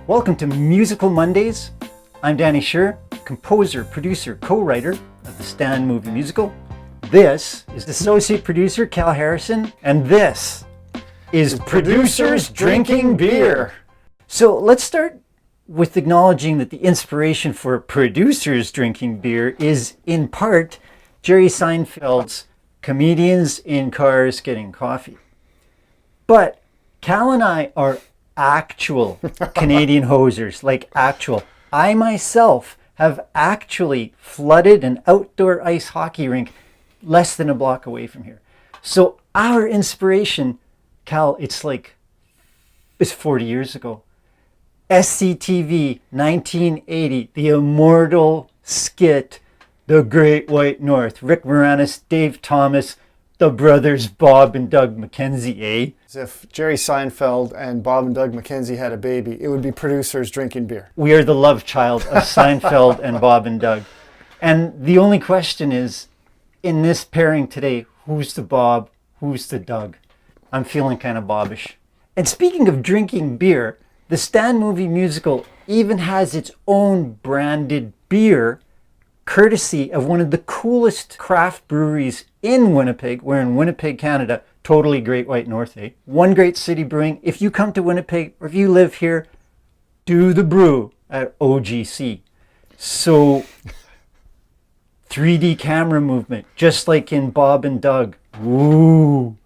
Welcome to Musical Mondays. I'm Danny Schur, composer, producer, co-writer of the Stan movie musical. This is associate producer Cal Harrison, and this is Producers Drinking Beer. So let's start with acknowledging that the inspiration for Producers Drinking Beer is in part Jerry Seinfeld's Comedians in Cars Getting Coffee. But Cal and I are actual Canadian hosers, like actual. I myself have actually flooded an outdoor ice hockey rink less than a block away from here. So our inspiration, Cal, it's 40 years ago. SCTV 1980, the immortal skit, The Great White North. Rick Moranis, Dave Thomas, the brothers Bob and Doug McKenzie, eh? As if Jerry Seinfeld and Bob and Doug McKenzie had a baby, it would be Producers Drinking Beer. We are the love child of Seinfeld and Bob and Doug. And the only question is, in this pairing today, who's the Bob, who's the Doug? I'm feeling kind of Bobbish. And speaking of drinking beer, the Stan movie musical even has its own branded beer, courtesy of one of the coolest craft breweries in Winnipeg. We're in Winnipeg, Canada. Totally Great White North, eh? One Great City Brewing. If you come to Winnipeg, or if you live here, do the brew at OGC. So, 3D camera movement, just like in Bob and Doug. Woo!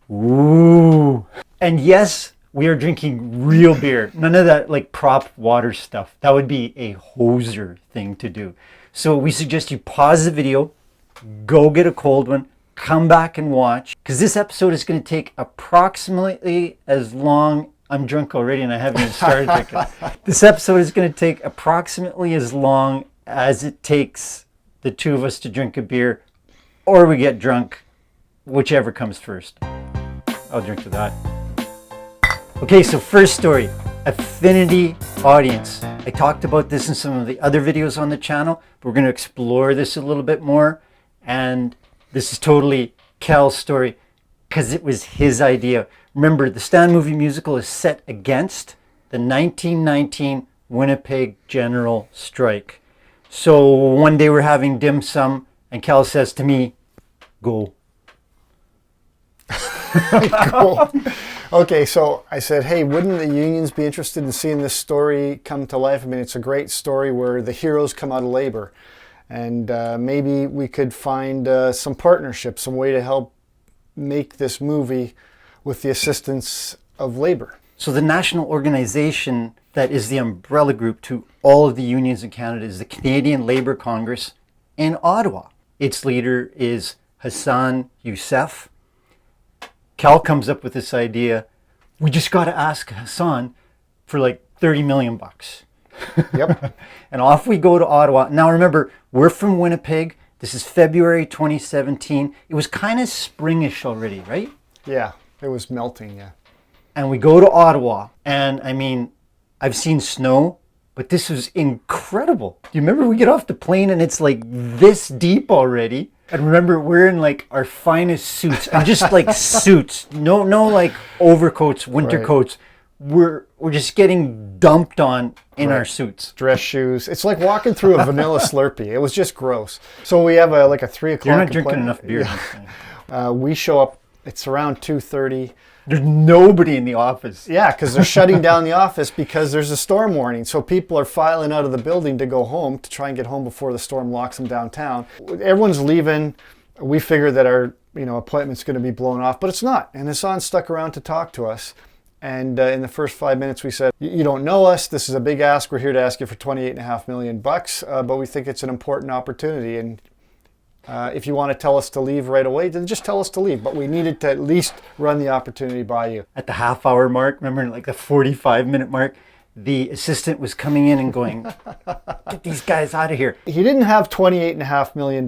Woo! And yes, we are drinking real beer. None of that like prop water stuff. That would be a hoser thing to do. So we suggest you pause the video, go get a cold one, come back and watch, because this episode is going to take approximately as long. I'm drunk already and I haven't even started drinking. This episode is going to take approximately as long as it takes the two of us to drink a beer, or we get drunk, whichever comes first. I'll drink to that. Okay, so first story, Affinity Audience. I talked about this in some of the other videos on the channel, but we're going to explore this a little bit more. And this is totally Cal's story because it was his idea. Remember, the Stan movie musical is set against the 1919 Winnipeg General Strike. So one day we're having dim sum and Cal says to me, go. Cool. Okay, so I said, hey, wouldn't the unions be interested in seeing this story come to life? I mean, it's a great story where the heroes come out of labor. And maybe we could find some partnership, some way to help make this movie with the assistance of labor. So the national organization that is the umbrella group to all of the unions in Canada is the Canadian Labour Congress in Ottawa. Its leader is Hassan Youssef. Cal comes up with this idea. We just got to ask Hassan for like 30 million bucks. Yep. And off we go to Ottawa. Now remember, we're from Winnipeg. This is February 2017. It was kind of springish already, right? Yeah, it was melting, yeah. And we go to Ottawa. And I mean, I've seen snow, but this was incredible. Do you remember we get off the plane and it's like this deep already? And remember, we're in like our finest suits, and just like suits, no like overcoats, winter Right. coats. We're just getting dumped on in Right. our suits. Dress shoes. It's like walking through a vanilla Slurpee. It was just gross. So we have a 3 o'clock You're not drinking appointment. enough beer. Yeah. We show up, it's around 2:30. There's nobody in the office. Yeah, because they're shutting down the office because there's a storm warning. So people are filing out of the building to go home, to try and get home before the storm locks them downtown. Everyone's leaving. We figure that our appointment's going to be blown off, but it's not. And Hassan stuck around to talk to us. And in the first 5 minutes, we said, you don't know us. This is a big ask. We're here to ask you for $28.5 million bucks, but we think it's an important opportunity. And if you want to tell us to leave right away, then just tell us to leave. But we needed to at least run the opportunity by you. At the half-hour mark, remember, like the 45-minute mark, the assistant was coming in and going, get these guys out of here. He didn't have $28.5 million.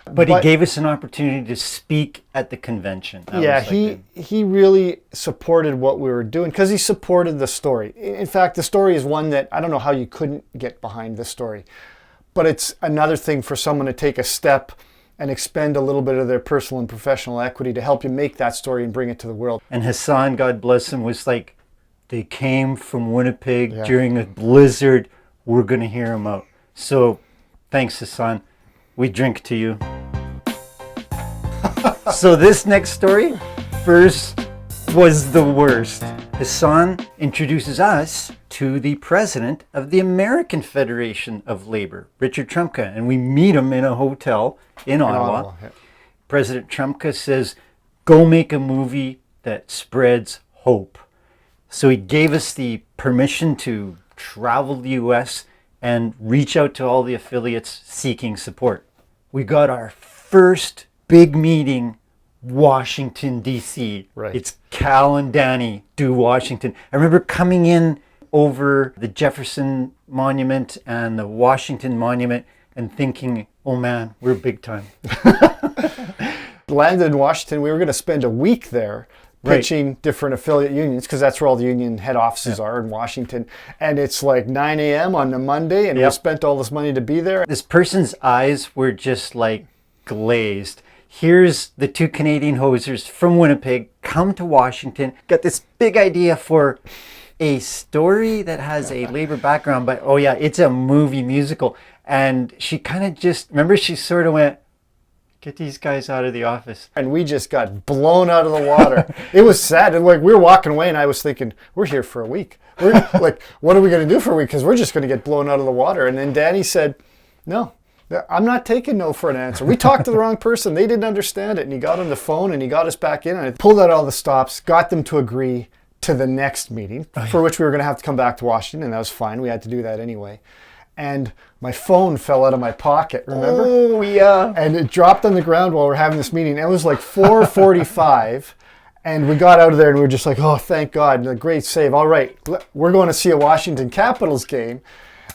But he gave us an opportunity to speak at the convention. Yeah, he really supported what we were doing because he supported the story. In fact, the story is one that I don't know how you couldn't get behind this story. But it's another thing for someone to take a step and expend a little bit of their personal and professional equity to help you make that story and bring it to the world. And Hassan, God bless him, was like, They came from Winnipeg Yeah. during a blizzard. We're going to hear them out. So thanks, Hassan. We drink to you. So this next story first was the worst. Hassan introduces us to the president of the American Federation of Labor, Richard Trumka, and we meet him in a hotel in Ottawa. Yeah. President Trumka says, go make a movie that spreads hope. So he gave us the permission to travel the US and reach out to all the affiliates seeking support. We got our first big meeting, Washington, D.C. Right. It's Cal and Danny do Washington. I remember coming in over the Jefferson Monument and the Washington Monument and thinking, oh man, we're big time. Landed in Washington. We were going to spend a week there pitching different affiliate unions because that's where all the union head offices are in Washington. And it's like 9 a.m. on the Monday, and we spent all this money to be there. This person's eyes were just like glazed. Here's the two Canadian hosers from Winnipeg come to Washington, got this big idea for a story that has a labor background, but oh yeah, it's a movie musical. And she kind of just, remember, she sort of went, get these guys out of the office. And we just got blown out of the water. It was sad. And like we were walking away and I was thinking, we're here for a week. We're like, what are we going to do for a week? Because we're just going to get blown out of the water. And then Danny said, no, I'm not taking no for an answer. We talked to the wrong person. They didn't understand it. And he got on the phone and he got us back in. And I pulled out all the stops, got them to agree to the next meeting, for which we were going to have to come back to Washington. And that was fine. We had to do that anyway. And my phone fell out of my pocket, remember? Oh, yeah. And it dropped on the ground while we were having this meeting. It was like 4:45, and we got out of there and we were just like, oh, thank God, and a great save. All right, we're going to see a Washington Capitals game.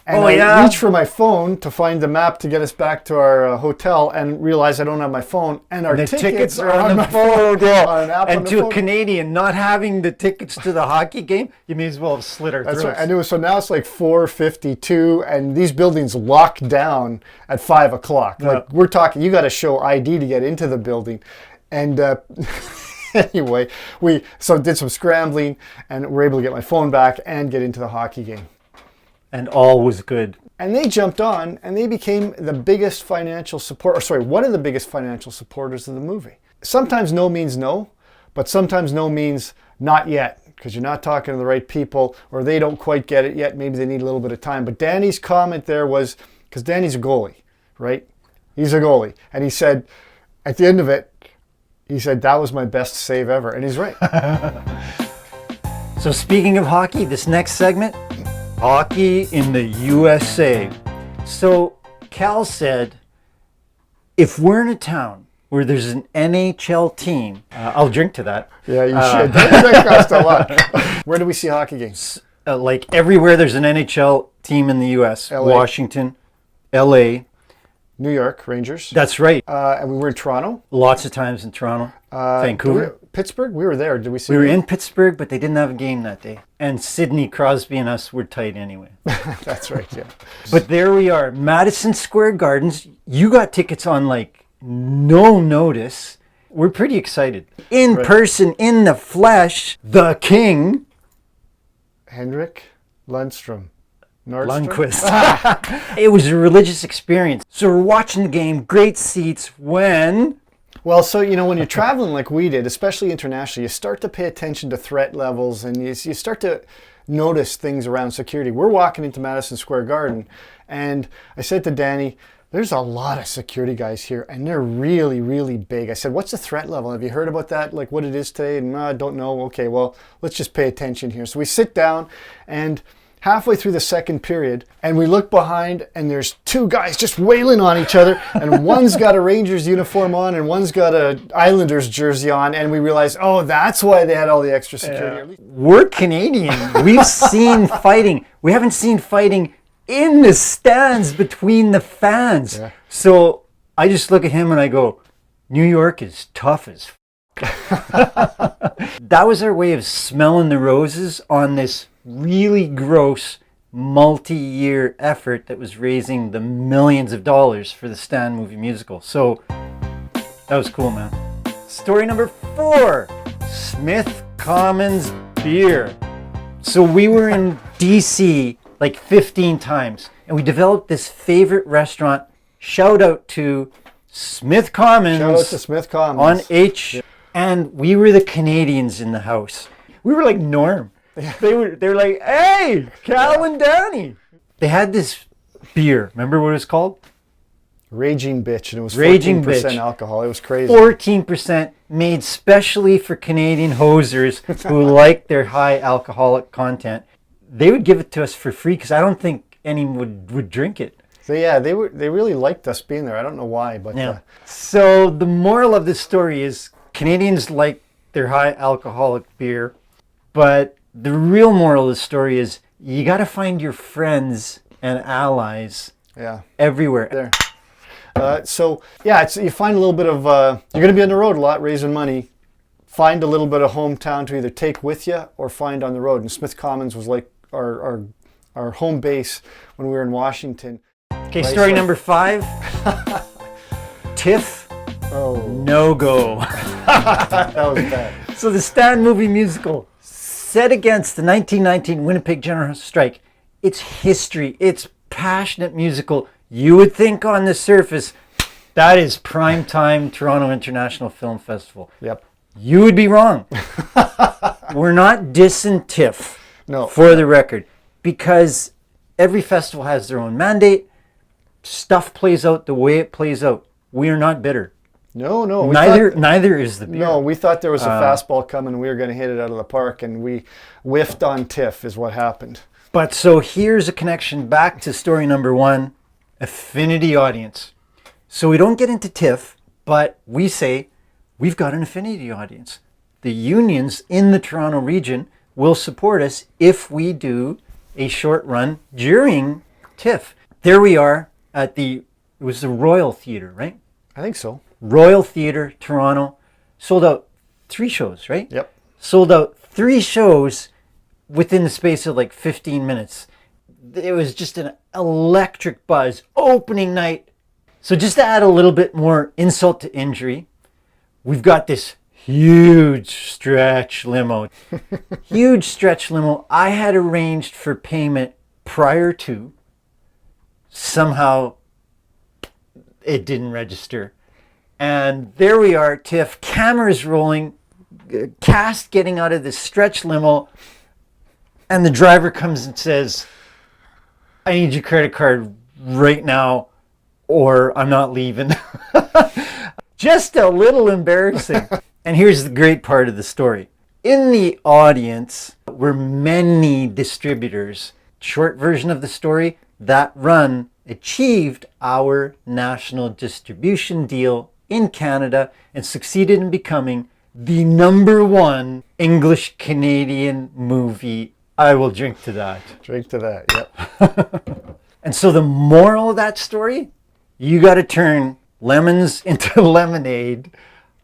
And I reached for my phone to find the map to get us back to our hotel and realized I don't have my phone. And our tickets are on the phone. And to a Canadian, not having the tickets to the hockey game, you may as well have slit our throats. That's right. And it was, so now it's like 4:52, and these buildings lock down at 5 o'clock. Yeah. Like we're talking, you got to show ID to get into the building. And anyway, we did some scrambling and were able to get my phone back and get into the hockey game. And all was good. And they jumped on and they became the biggest financial support, one of the biggest financial supporters of the movie. Sometimes no means no, but sometimes no means not yet, because you're not talking to the right people or they don't quite get it yet. Maybe they need a little bit of time. But Danny's comment there was, because Danny's a goalie, right? He's a goalie. And he said, at the end of it, he said, that was my best save ever. And he's right. So speaking of hockey, this next segment, hockey in the USA. So Cal said, if we're in a town where there's an NHL team, I'll drink to that. Yeah, you should. That costs a lot. Where do we see hockey games? Like everywhere there's an NHL team in the US. LA. Washington, LA. New York, Rangers. That's right. And we were in Toronto. Lots of times in Toronto. Vancouver. Pittsburgh? We were there. Did we see We were in Pittsburgh, but they didn't have a game that day. And Sidney Crosby and us were tight anyway. That's right, yeah. But there we are, Madison Square Gardens. You got tickets on like no notice. We're pretty excited. In person, in the flesh, the king. Henrik Lundstrom. Nordstrom? Lundqvist. It was a religious experience. So we're watching the game, great seats, when... Well, so, when you're traveling like we did, especially internationally, you start to pay attention to threat levels and you start to notice things around security. We're walking into Madison Square Garden and I said to Danny, there's a lot of security guys here and they're really, really big. I said, what's the threat level? Have you heard about that? Like what it is today? And I don't know. Okay, well, let's just pay attention here. So we sit down and halfway through the second period, and we look behind, and there's two guys just wailing on each other, and one's got a Rangers uniform on, and one's got a Islanders jersey on, and we realize, oh, that's why they had all the extra security. We're Canadian. We've seen fighting. We haven't seen fighting in the stands between the fans. Yeah. So I just look at him and I go, New York is tough as That was our way of smelling the roses on this really gross multi-year effort that was raising the millions of dollars for the Stan movie musical. So that was cool, man. Story number 4, Smith Commons beer. So we were in DC like 15 times, and we developed this favorite restaurant. Shout out to Smith Commons. Shout out to Smith Commons. On H. And we were the Canadians in the house. We were like Norm. They were like, hey, Cal and Danny. They had this beer. Remember what it was called? Raging Bitch, and it was Raging 14% Bitch. alcohol. It was crazy. 14% made specially for Canadian hosers who like their high alcoholic content. They would give it to us for free because I don't think anyone would drink it. So yeah, they really liked us being there. I don't know why, but Yeah. So the moral of this story is Canadians like their high alcoholic beer, but the real moral of the story is you got to find your friends and allies yeah, everywhere. there. So yeah, you find a little bit of you're going to be on the road a lot, raising money. Find a little bit of hometown to either take with you or find on the road. And Smith Commons was like our home base when we were in Washington. Okay, Right, story so- number 5. TIFF, Oh, no go. that was bad. So the Stan movie musical, set against the 1919 Winnipeg General Strike, it's history, it's passionate musical. You would think on the surface, that is primetime Toronto International Film Festival. Yep. You would be wrong. We're not dissing TIFF, No. for the record, because every festival has their own mandate. Stuff plays out the way it plays out. We are not bitter. No. Neither is the beer. No, we thought there was a fastball coming and we were going to hit it out of the park, and we whiffed on TIFF is what happened. But so here's a connection back to story number 1, Affinity Audience. So we don't get into TIFF, but we say we've got an Affinity Audience. The unions in the Toronto region will support us if we do a short run during TIFF. There we are at it was the Royal Theatre, right? I think so. Royal Theatre, Toronto. Sold out 3 shows, right? Yep. Sold out 3 shows within the space of like 15 minutes. It was just an electric buzz. Opening night. So just to add a little bit more insult to injury, we've got this huge stretch limo. Huge stretch limo. I had arranged for payment prior to. Somehow it didn't register. And there we are, TIFF, cameras rolling, cast getting out of this stretch limo, and the driver comes and says, I need your credit card right now or I'm not leaving. Just a little embarrassing. And here's the great part of the story. In the audience were many distributors. Short version of the story, that run achieved our national distribution deal in Canada and succeeded in becoming the #1 English Canadian movie. I will drink to that. Drink to that, yep. And so the moral of that story, you got to turn lemons into lemonade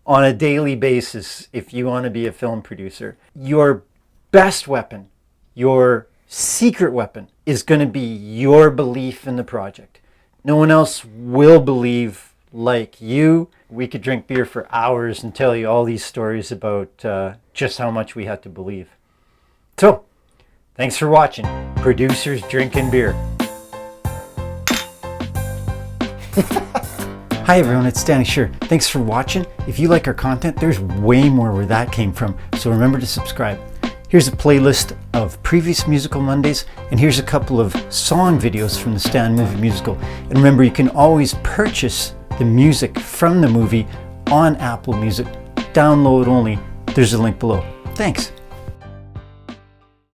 on a daily basis if you want to be a film producer. Your best weapon, your secret weapon, is going to be your belief in the project. No one else will believe like you. We could drink beer for hours and tell you all these stories about just how much we had to believe. So, thanks for watching. Producers Drinking Beer. Hi everyone, it's Danny Schur. Thanks for watching. If you like our content, there's way more where that came from, so remember to subscribe. Here's a playlist of previous Musical Mondays, and here's a couple of song videos from the Stan movie musical. And remember, you can always purchase the music from the movie on Apple Music. Download only. There's a link below. Thanks.